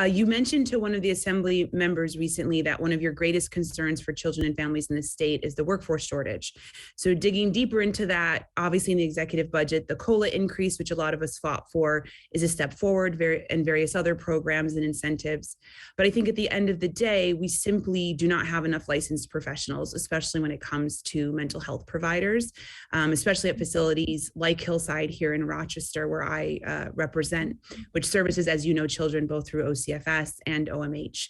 You mentioned to one of the assembly members recently that one of your greatest concerns for children and families in the state is the workforce shortage. So digging deeper into that, obviously in the executive budget, the COLA increase, which a lot of us fought for, is a step forward, and various other programs and incentives. But I think at the end of the day, we simply do not have enough licensed professionals, especially when it comes to mental health providers, especially at facilities like Hillside here in Rochester, where I represent, which services, as you know, children both through OCFS and OMH.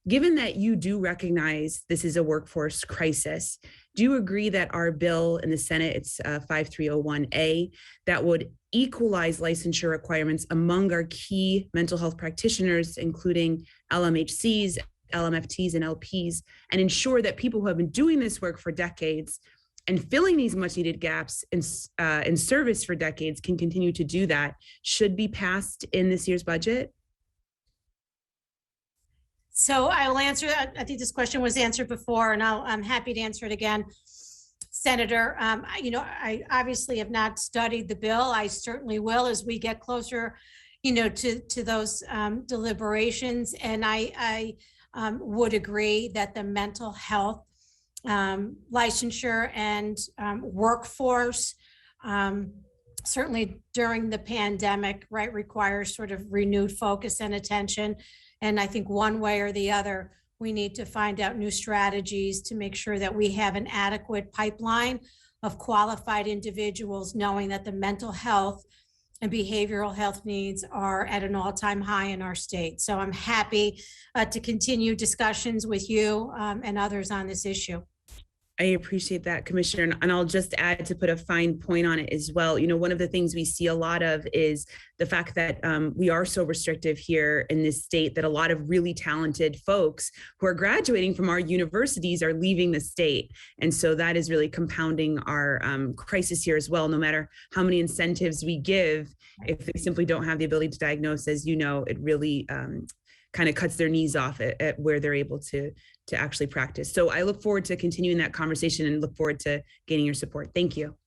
Given that you do recognize this is a workforce crisis, do you agree that our bill in the Senate, it's 5301A, that would equalize licensure requirements among our key mental health practitioners, including LMHCs, LMFTs, and LPs, and ensure that people who have been doing this work for decades and filling these much needed gaps in service for decades can continue to do that, should be passed in this year's budget? So I will answer that. I think this question was answered before, and I'm happy to answer it again. Senator, I obviously have not studied the bill. I certainly will as we get closer, to those deliberations. And I would agree that the mental health licensure and workforce, certainly during the pandemic, right, requires sort of renewed focus and attention. And I think one way or the other, we need to find out new strategies to make sure that we have an adequate pipeline of qualified individuals, knowing that the mental health and behavioral health needs are at an all-time high in our state. So I'm happy to continue discussions with you and others on this issue. I appreciate that, Commissioner. And I'll just add, to put a fine point on it as well, one of the things we see a lot of is the fact that we are so restrictive here in this state that a lot of really talented folks who are graduating from our universities are leaving the state. And so that is really compounding our crisis here as well. No matter how many incentives we give, if they simply don't have the ability to diagnose, as you know, it really kind of cuts their knees off at where they're able to actually practice. So I look forward to continuing that conversation and look forward to gaining your support. Thank you.